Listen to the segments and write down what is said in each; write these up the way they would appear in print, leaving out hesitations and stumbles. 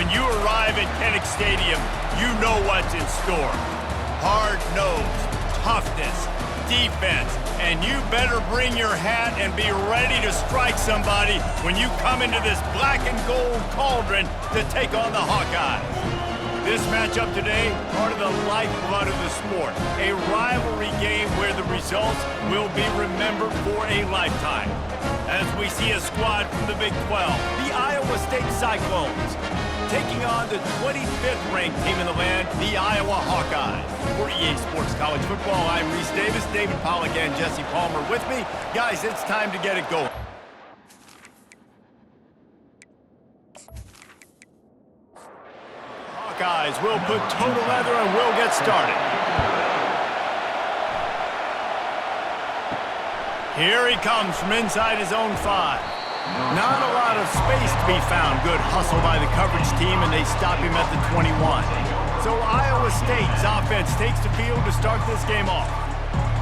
When you arrive at Kinnick Stadium, you know what's in store. Hard nose, toughness, defense, and you better bring your hat and be ready to strike somebody when you come into this black and gold cauldron to take on the Hawkeyes. This matchup today, part of the lifeblood of the sport, a rivalry game where the results will be remembered for a lifetime. As we see a squad from the Big 12, the Iowa State Cyclones, taking on the 25th ranked team in the land, the Iowa Hawkeyes. For EA Sports College Football, I'm Reese Davis, David Pollack and Jesse Palmer with me. Guys, it's time to get it going. Hawkeyes will put total leather and we'll get started. Here he comes from inside his own 5. Not a lot of space to be found. Good hustle by the coverage team, and they stop him at the 21. So Iowa State's offense takes the field to start this game off.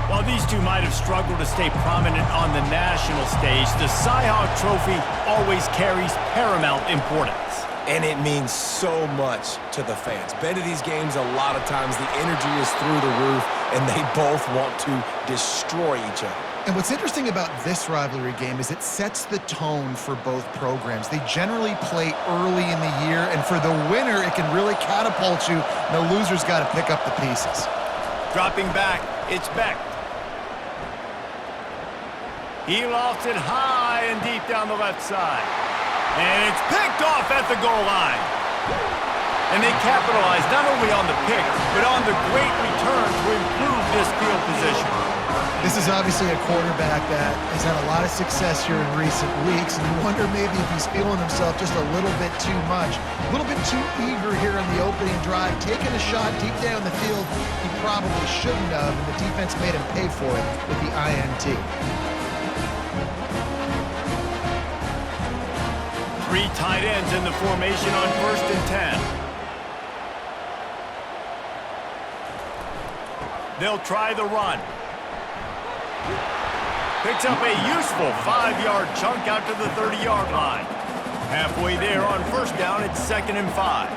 While these two might have struggled to stay prominent on the national stage, the Cy-Hawk Trophy always carries paramount importance. And it means so much to the fans. Been to these games a lot of times, the energy is through the roof, and they both want to destroy each other. And what's interesting about this rivalry game is it sets the tone for both programs. They generally play early in the year, and for the winner, it can really catapult you. The loser's got to pick up the pieces. Dropping back, it's Beck. He lofts it high and deep down the left side. And it's picked off at the goal line. And they capitalize not only on the pick, but on the great return to improve this field position. This is obviously a quarterback that has had a lot of success here in recent weeks, and you wonder maybe if he's feeling himself just a little bit too much, a little bit too eager here in the opening drive, taking a shot deep down the field he probably shouldn't have, and the defense made him pay for it with the INT. 3 tight ends in the formation on 1st and 10. They'll try the run. Picks up a useful 5-yard chunk out to the 30-yard line. Halfway there on 1st down, it's 2nd and 5.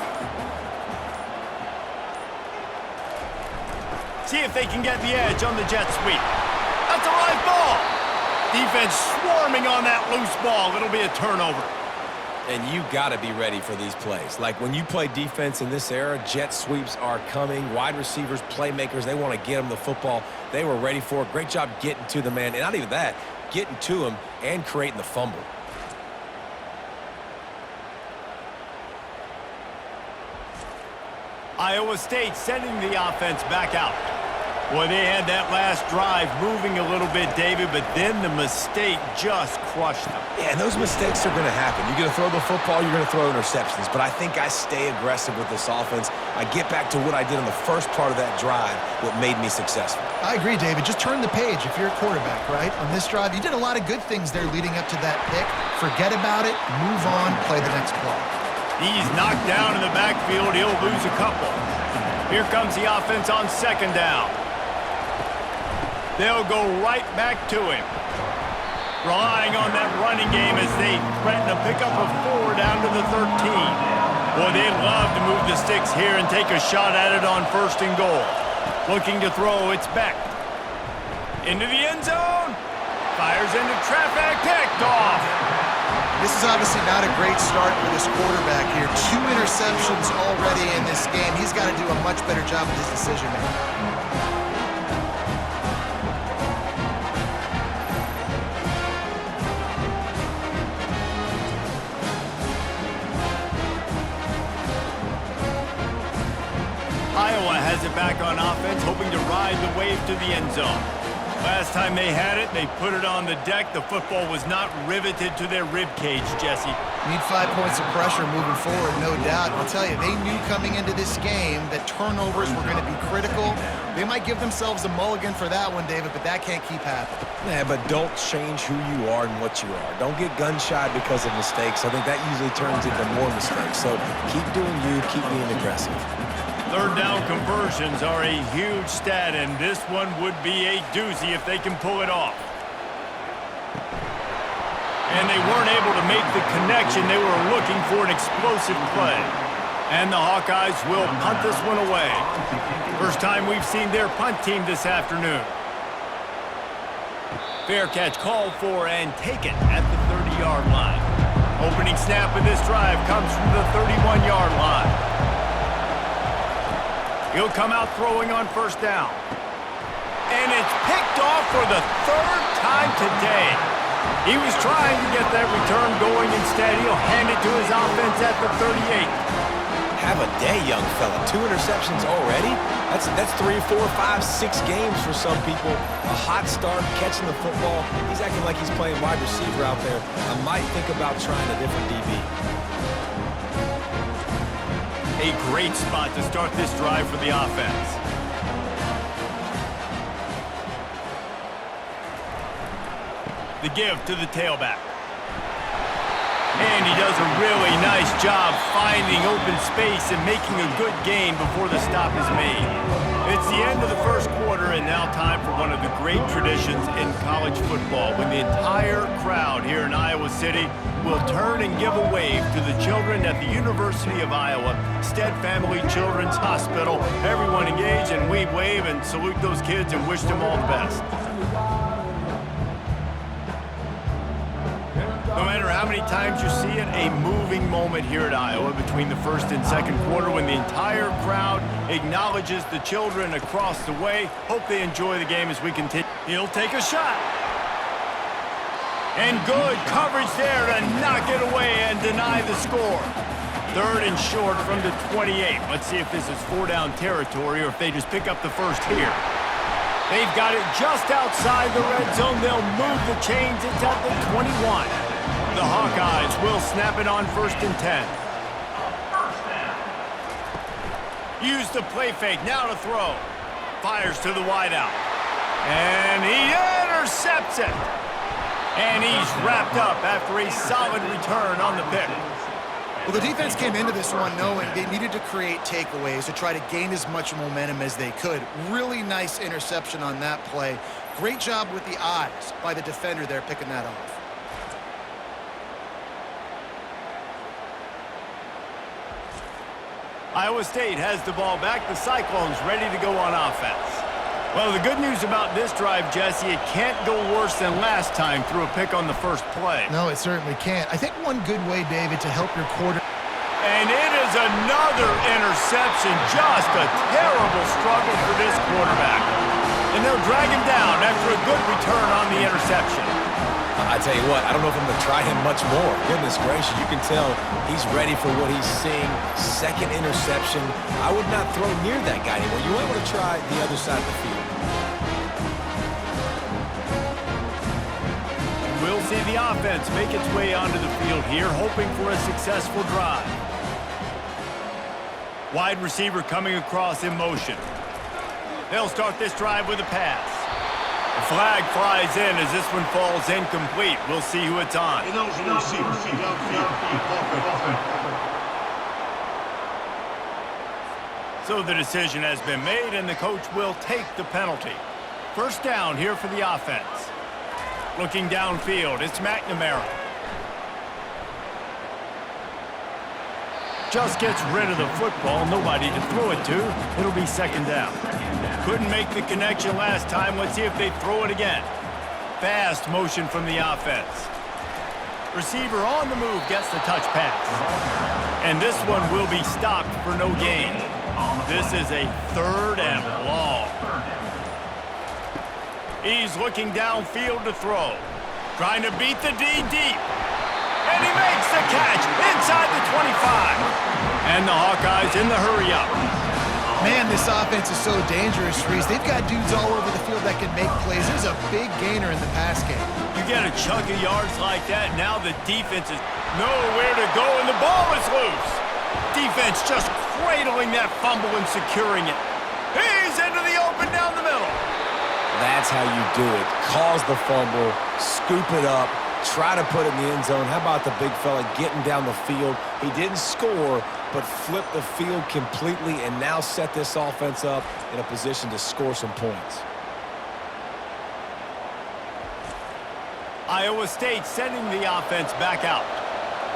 See if they can get the edge on the jet sweep. That's a live ball. Defense swarming on that loose ball. It'll be a turnover. And you got to be ready for these plays. Like when you play defense in this era, jet sweeps are coming. Wide receivers, playmakers, they want to get them the football. They were ready for it. Great job getting to the man. And not even that, getting to him and creating the fumble. Iowa State sending the offense back out. Boy, they had that last drive moving a little bit, David, but then the mistake just crushed them. Yeah, and those mistakes are going to happen. You're going to throw the football, you're going to throw interceptions. But I think I stay aggressive with this offense. I get back to what I did on the first part of that drive, what made me successful. I agree, David. Just turn the page if you're a quarterback, right? On this drive, you did a lot of good things there leading up to that pick. Forget about it, move on, play the next play. He's knocked down in the backfield. He'll lose a couple. Here comes the offense on 2nd down. They'll go right back to him. Relying on that running game as they threaten to pick up a 4 down to the 13. Boy, they'd love to move the sticks here and take a shot at it on 1st and goal. Looking to throw, it's Beck. Into the end zone. Fires into traffic, picked off. This is obviously not a great start for this quarterback here. 2 interceptions already in this game. He's got to do a much better job with his decision-making. Iowa has it back on offense, hoping to ride the wave to the end zone. Last time they had it, they put it on the deck. The football was not riveted to their rib cage, Jesse. Need 5 points of pressure moving forward, no doubt. I'll tell you, they knew coming into this game that turnovers were going to be critical. They might give themselves a mulligan for that one, David, but that can't keep happening. Yeah, but don't change who you are and what you are. Don't get gun-shy because of mistakes. I think that usually turns into more mistakes. So keep doing you, keep being aggressive. 3rd down conversions are a huge stat, and this one would be a doozy if they can pull it off. And they weren't able to make the connection. They were looking for an explosive play. And the Hawkeyes will punt this one away. First time we've seen their punt team this afternoon. Fair catch called for and taken at the 30-yard line. Opening snap of this drive comes from the 31-yard line. He'll come out throwing on first down. And it's picked off for the third time today. He was trying to get that return going. Instead, he'll hand it to his offense at the 38. Have a day, young fella. 2 interceptions already? That's 3, 4, 5, 6 games for some people. A hot start, catching the football. He's acting like he's playing wide receiver out there. I might think about trying a different DB. A great spot to start this drive for the offense. The give to the tailback. And he does a really nice job finding open space and making a good gain before the stop is made. It's the end of the first quarter, and now time for one of the great traditions in college football, when the entire crowd here in Iowa City will turn and give a wave to the children at the University of Iowa, Stead Family Children's Hospital. Everyone engage, and we wave and salute those kids and wish them all the best. No matter how many times you see it, a moving moment here at Iowa between the first and second quarter when the entire crowd acknowledges the children across the way. Hope they enjoy the game as we continue. He'll take a shot. And good coverage there to knock it away and deny the score. Third and short from the 28. Let's see if this is 4-down territory or if they just pick up the first here. They've got it just outside the red zone. They'll move the chains. It's at the 21. The Hawkeyes will snap it on 1st and 10. Use the play fake, now to throw. Fires to the wideout. And he intercepts it. And he's wrapped up after a solid return on the pick. Well, the defense came into this one knowing they needed to create takeaways to try to gain as much momentum as they could. Really nice interception on that play. Great job with the eyes by the defender there picking that off. Iowa State has the ball back. The Cyclones ready to go on offense. Well, the good news about this drive, Jesse, it can't go worse than last time through a pick on the first play. No, it certainly can't. I think one good way, David, to help your quarter. And it is another interception. Just a terrible struggle for this quarterback. And they'll drag him down after a good return on the interception. I tell you what, I don't know if I'm going to try him much more. Goodness gracious, you can tell he's ready for what he's seeing. Second interception. I would not throw near that guy anymore. You might want to try the other side of the field. We'll see the offense make its way onto the field here, hoping for a successful drive. Wide receiver coming across in motion. They'll start this drive with a pass. The flag flies in as this one falls incomplete. We'll see who it's on. So the decision has been made, and the coach will take the penalty. First down here for the offense. Looking downfield, it's McNamara. Just gets rid of the football, nobody to throw it to. It'll be second down. Couldn't make the connection last time. Let's see if they throw it again. Fast motion from the offense. Receiver on the move gets the touch pass. And this one will be stopped for no gain. This is a 3rd and long. He's looking downfield to throw. Trying to beat the D deep. And he makes the catch inside the 25. And the Hawkeyes in the hurry-up. Man, this offense is so dangerous, Reese. They've got dudes all over the field that can make plays. There's a big gainer in the pass game. You get a chunk of yards like that, now the defense is nowhere to go, and the ball is loose. Defense just cradling that fumble and securing it. He's into the open down the middle. That's how you do it. Cause the fumble, scoop it up, try to put it in the end zone. How about the big fella getting down the field? He didn't score, but flipped the field completely and now set this offense up in a position to score some points. Iowa State sending the offense back out.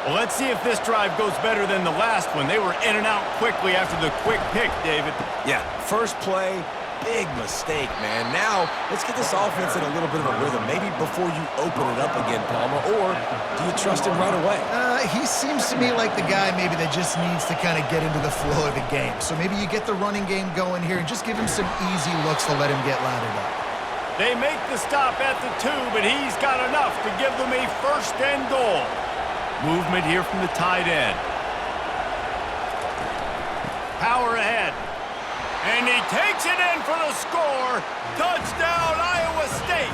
Well, let's see if this drive goes better than the last one. They were in and out quickly after the quick pick, David. Yeah, first play, big mistake, man. Now, let's get this offense in a little bit of a rhythm. Maybe before you open it up again, Palmer, or do you trust him right away? He seems to me like the guy maybe that just needs to kind of get into the flow of the game. So maybe you get the running game going here and just give him some easy looks to let him get lathered up. They make the stop at the 2, but he's got enough to give them a first and goal. Movement here from the tight end. Power ahead. And he takes it in for the score. Touchdown, Iowa State.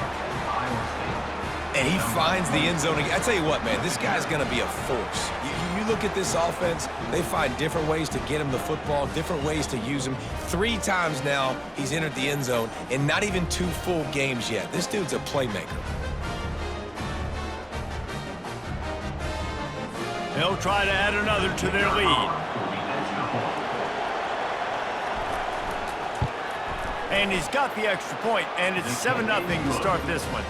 And he finds the end zone. I tell you what, man, this guy's going to be a force. You look at this offense, they find different ways to get him the football, different ways to use him. 3 times now he's entered the end zone, and not even 2 full games yet. This dude's a playmaker. They'll try to add another to their lead. And he's got the extra point, and it's 7-0 to start this one.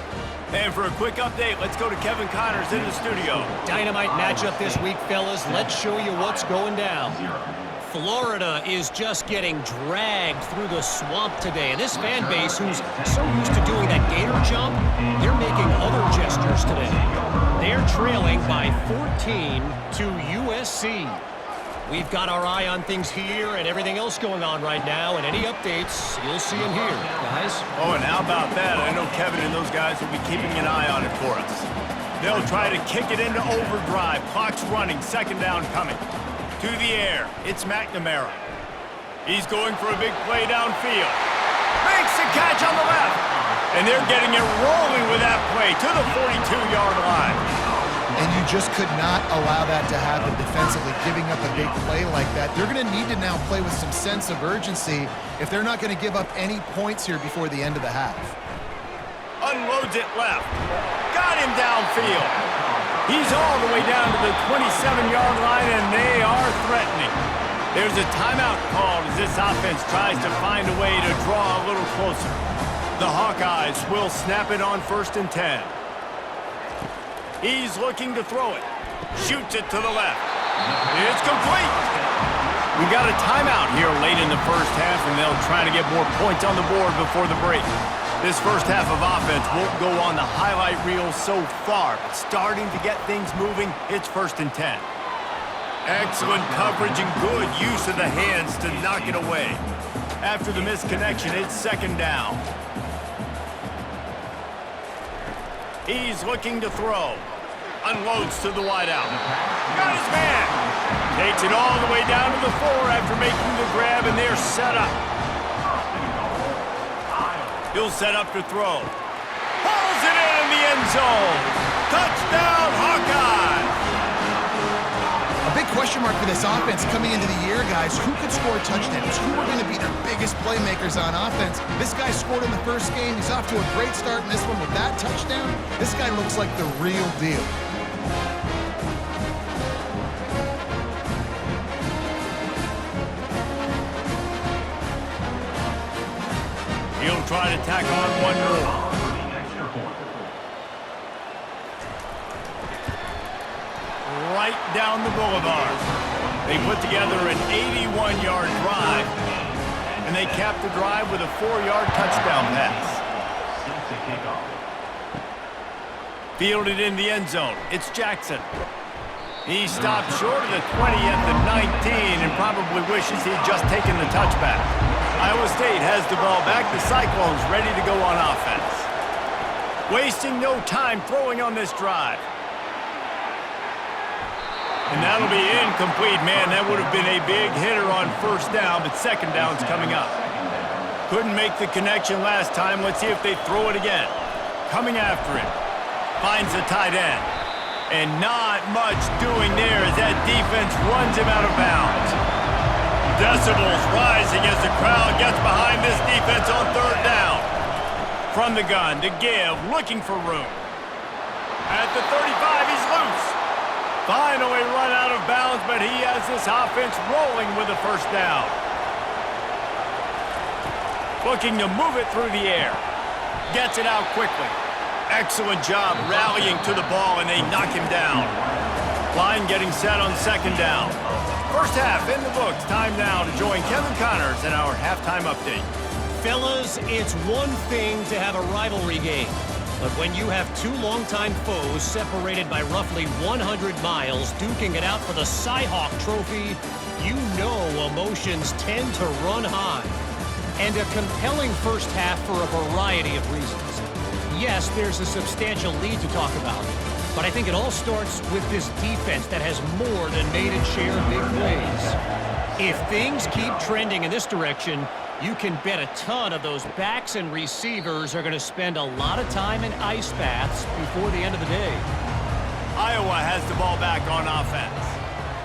And for a quick update, let's go to Kevin Connors in the studio. Dynamite matchup this week, fellas. Let's show you what's going down. Florida is just getting dragged through the swamp today. And this fan base, who's so used to doing that gator jump, they're making other gestures today. They're trailing by 14 to USC. We've got our eye on things here and everything else going on right now, and any updates, you'll see them here, guys. Oh, and how about that? I know Kevin and those guys will be keeping an eye on it for us. They'll try to kick it into overdrive. Clock's running, second down coming. To the air, it's McNamara. He's going for a big play downfield. Makes the catch on the left. And they're getting it rolling with that play to the 42-yard line. And you just could not allow that to happen defensively, giving up a big play like that. They're going to need to now play with some sense of urgency if they're not going to give up any points here before the end of the half. Unloads it left. Got him downfield. He's all the way down to the 27-yard line, and they are threatening. There's a timeout called as this offense tries to find a way to draw a little closer. The Hawkeyes will snap it on 1st and 10. He's looking to throw it. Shoots it to the left. It's complete. We got a timeout here late in the first half, and they'll try to get more points on the board before the break. This first half of offense won't go on the highlight reel so far, but starting to get things moving, it's 1st and 10. Excellent coverage and good use of the hands to knock it away. After the misconnection, it's 2nd down. He's looking to throw. Unloads to the wideout. Got his man. Takes it all the way down to the 4 after making the grab, and they're set up. He'll set up to throw. Pulls it in the end zone. Touchdown, Hawkeyes! A big question mark for this offense coming into the year, guys. Who could score touchdowns? Who are going to be their biggest playmakers on offense? This guy scored in the first game. He's off to a great start in this one with that touchdown. This guy looks like the real deal. He'll try to tack on one more. Right down the boulevard. They put together an 81-yard drive, and they capped the drive with a 4-yard touchdown pass. Fielded in the end zone. It's Jackson. He stopped short of the 20 at the 19 and probably wishes he'd just taken the touchback. Iowa State has the ball back. The Cyclones ready to go on offense. Wasting no time throwing on this drive. And that'll be incomplete. Man, that would have been a big hitter on 1st down, but 2nd down's coming up. Couldn't make the connection last time. Let's see if they throw it again. Coming after it. Finds the tight end. And not much doing there as that defense runs him out of bounds. Decibels rising as the crowd gets behind this defense on 3rd down. From the gun to give, looking for room. At the 35, he's loose. Finally run out of bounds, but he has this offense rolling with a 1st down. Looking to move it through the air. Gets it out quickly. Excellent job rallying to the ball, and they knock him down. Line getting set on second down. First half in the books. Time now to join Kevin Connors in our halftime update. Fellas, it's one thing to have a rivalry game, but when you have two longtime foes separated by roughly 100 miles duking it out for the Cy-Hawk Trophy, you know emotions tend to run high. And a compelling first half for a variety of reasons. Yes, there's a substantial lead to talk about, but I think it all starts with this defense that has more than made its share of big plays. If things keep trending in this direction, you can bet a ton of those backs and receivers are going to spend a lot of time in ice baths before the end of the day. Iowa has the ball back on offense.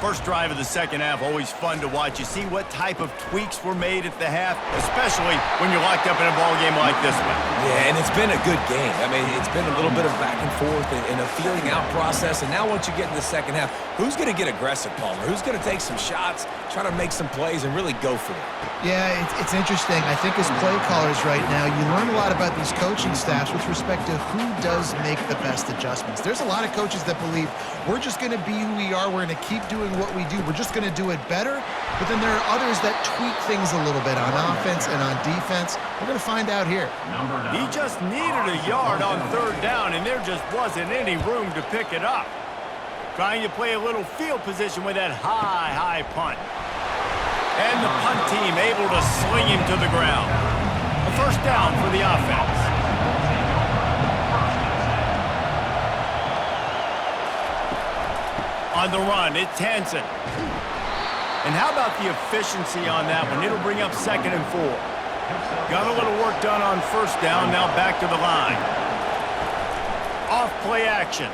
First drive of the second half, always fun to watch. You see what type of tweaks were made at the half, especially when you're locked up in a ball game like this one. Yeah, and it's been a good game. I mean, it's been a little bit of back and forth and a feeling out process. And now once you get in the second half, who's going to get aggressive, Palmer? Who's going to take some shots, try to make some plays, and really go for it? Yeah, it's interesting. I think as play callers right now, you learn a lot about these coaching staffs with respect to who does make the best adjustments. There's a lot of coaches that believe we're just going to be who we are. We're going to keep doing what we do. We're just going to do it better. But then there are others that tweak things a little bit on offense and on defense. We're going to find out here. He just needed a yard on third down, and there just wasn't any room to pick it up. Trying to play a little field position with that high punt. And the punt team able to sling him to the ground. A first down for the offense. On the run, it's Hansen. And how about the efficiency on that one? It'll bring up 2nd and 4. Got a little work done on first down, now back to the line. Off play action.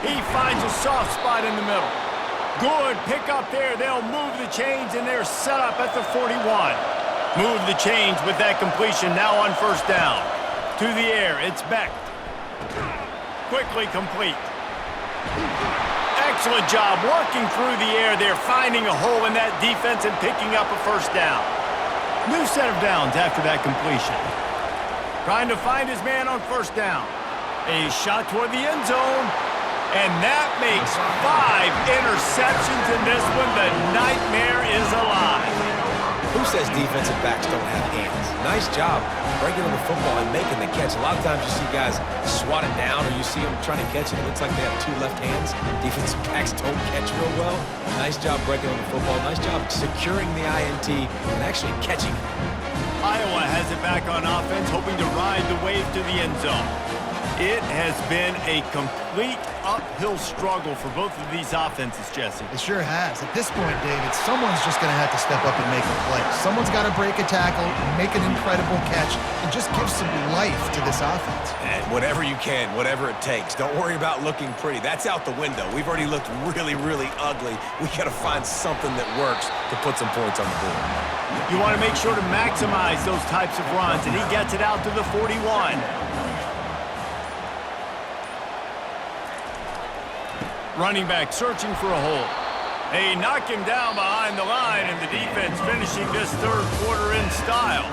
He finds a soft spot in the middle. Good pick up there. They'll move the chains, and they're set up at the 41. Move the chains with that completion now on first down. To the air, it's Beck. Quickly complete. Excellent job working through the air there, finding a hole in that defense and picking up a first down. New set of downs after that completion. Trying to find his man on first down. A shot toward the end zone. And that makes 5 interceptions in this one. The nightmare is alive. Who says defensive backs don't have hands? Nice job breaking on the football and making the catch. A lot of times you see guys swat it down or you see them trying to catch it. It looks like they have 2 left hands. Defensive backs don't catch real well. Nice job breaking on the football. Nice job securing the INT and actually catching it. Iowa has it back on offense, hoping to ride the wave to the end zone. It has been a complete uphill struggle for both of these offenses, Jesse. It sure has. At this point, David, someone's just going to have to step up and make a play. Someone's got to break a tackle, make an incredible catch, and just give some life to this offense. And whatever you can, whatever it takes. Don't worry about looking pretty. That's out the window. We've already looked really, really ugly. We got to find something that works to put some points on the board. You want to make sure to maximize those types of runs, and he gets it out to the 41. Running back searching for a hole. They knock him down behind the line, and the defense finishing this third quarter in style.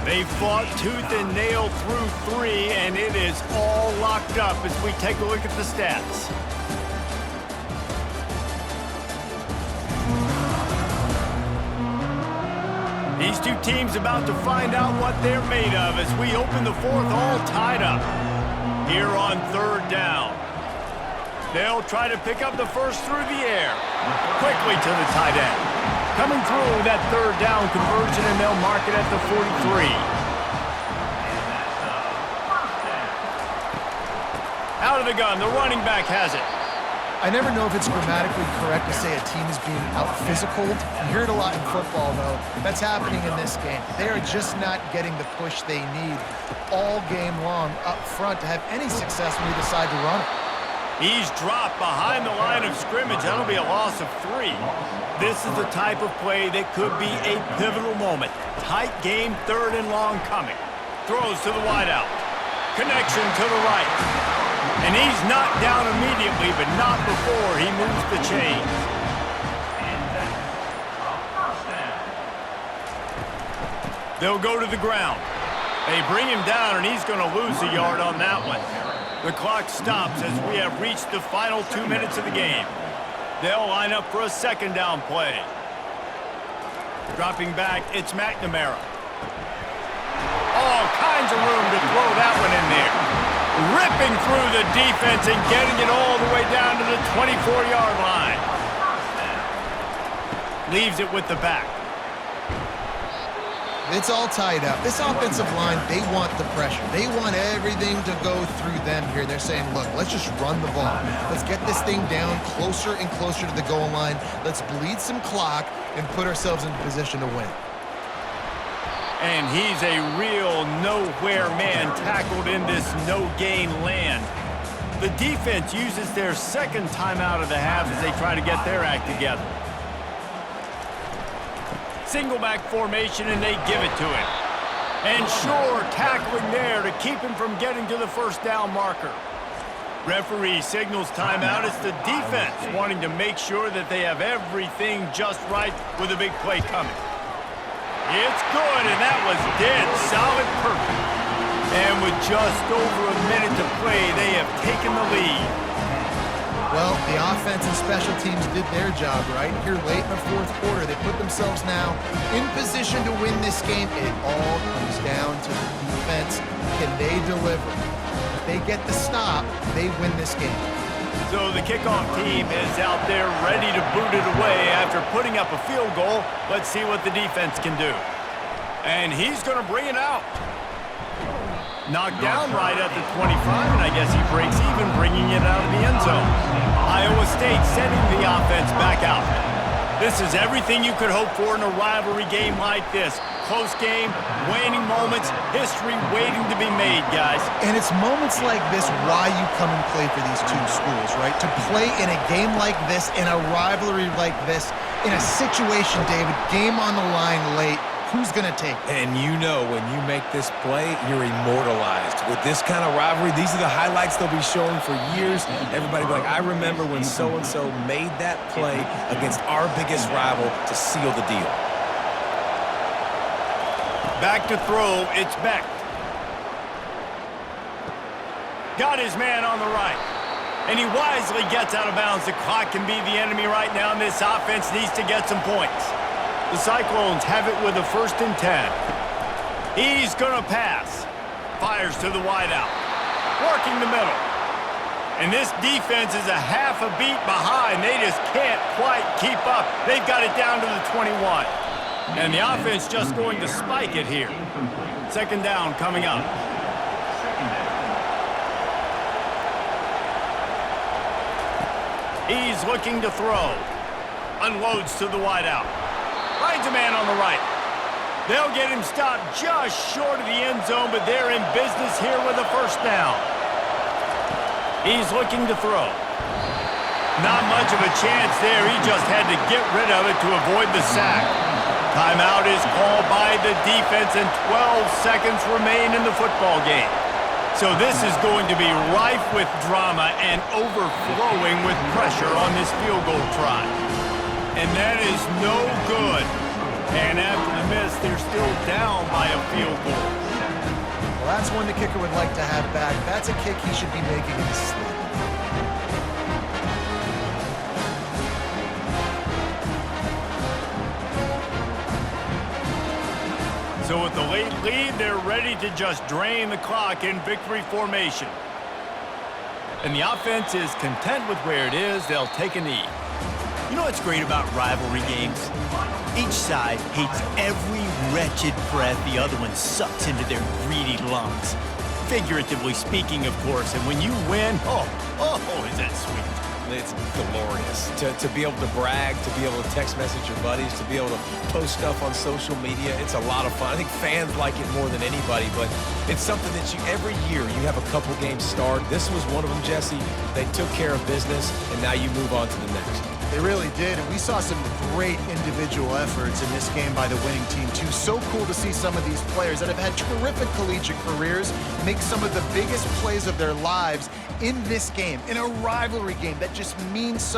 They fought tooth and nail through 3, and it is all locked up as we take a look at the stats. These two teams about to find out what they're made of as we open the fourth, all tied up. Here on third down. They'll try to pick up the first through the air. Quickly to the tight end. Coming through that third down conversion, and they'll mark it at the 43. Out of the gun, the running back has it. I never know if it's grammatically correct to say a team is being out-physicaled. You hear it a lot in football, though. That's happening in this game. They are just not getting the push they need all game long up front to have any success when you decide to run it. He's dropped behind the line of scrimmage. That'll be a loss of 3. This is the type of play that could be a pivotal moment. Tight game, third and long coming. Throws to the wideout. Connection to the right. And he's knocked down immediately, but not before he moves the chains. They'll go to the ground. They bring him down, and he's going to lose a yard on that one. The clock stops as we have reached the final 2 minutes of the game. They'll line up for a second down play. Dropping back, it's McNamara. All kinds of room to throw that one in there. Ripping through the defense and getting it all the way down to the 24-yard line. Leaves it with the back. It's all tied up. This offensive line, they want the pressure. They want everything to go through them here. They're saying, look, let's just run the ball. Let's get this thing down closer and closer to the goal line. Let's bleed some clock and put ourselves in position to win. And he's a real nowhere man tackled in this no-gain land. The defense uses their second timeout of the half as they try to get their act together. Single back formation, and they give it to him. And sure, tackling there to keep him from getting to the first down marker. Referee signals timeout. It's the defense wanting to make sure that they have everything just right with a big play coming. It's good, and that was dead solid perfect. And with just over a minute to play, they have taken the lead. Well, the offense and special teams did their job, right? Here late in the fourth quarter, they put themselves now in position to win this game. It all comes down to the defense. Can they deliver? If they get the stop, they win this game. So the kickoff team is out there ready to boot it away after putting up a field goal. Let's see what the defense can do. And he's going to bring it out. Knocked down right at the 25, and I guess he breaks even, bringing it out of the end zone. Iowa State sending the offense back out. This is everything you could hope for in a rivalry game like this. Close game, waning moments, history waiting to be made, guys. And it's moments like this why you come and play for these two schools, right? To play in a game like this, in a rivalry like this, in a situation, David, game on the line late, who's going to take it? And you know when you make this play, you're immortalized. With this kind of rivalry, these are the highlights they'll be showing for years. Everybody will be like, I remember when so-and-so made that play against our biggest rival to seal the deal. Back to throw, it's Beck. Got his man on the right. And he wisely gets out of bounds. The clock can be the enemy right now, and this offense needs to get some points. The Cyclones have it with a 1st and 10. He's going to pass. Fires to the wideout. Working the middle. And this defense is a half a beat behind. They just can't quite keep up. They've got it down to the 21. And the offense just going to spike it here. Second down coming up. He's looking to throw. Unloads to the wideout. Finds a man on the right. They'll get him stopped just short of the end zone, but they're in business here with a first down. He's looking to throw. Not much of a chance there. He just had to get rid of it to avoid the sack. Timeout is called by the defense, and 12 seconds remain in the football game. So this is going to be rife with drama and overflowing with pressure on this field goal try. And that is no good. And after the miss, they're still down by a field goal. Well, that's one the kicker would like to have back. That's a kick he should be making in his sleep. So with the late lead, they're ready to just drain the clock in victory formation. And the offense is content with where it is. They'll take a knee. You know what's great about rivalry games? Each side hates every wretched breath the other one sucks into their greedy lungs. Figuratively speaking, of course, and when you win, oh, is that sweet. It's glorious. To be able to brag, to be able to text message your buddies, to be able to post stuff on social media, it's a lot of fun. I think fans like it more than anybody, but it's something that every year you have a couple games start. This was one of them, Jesse. They took care of business, and now you move on to the next. They really did, and we saw some great individual efforts in this game by the winning team, too. So cool to see some of these players that have had terrific collegiate careers make some of the biggest plays of their lives in this game, in a rivalry game that just means so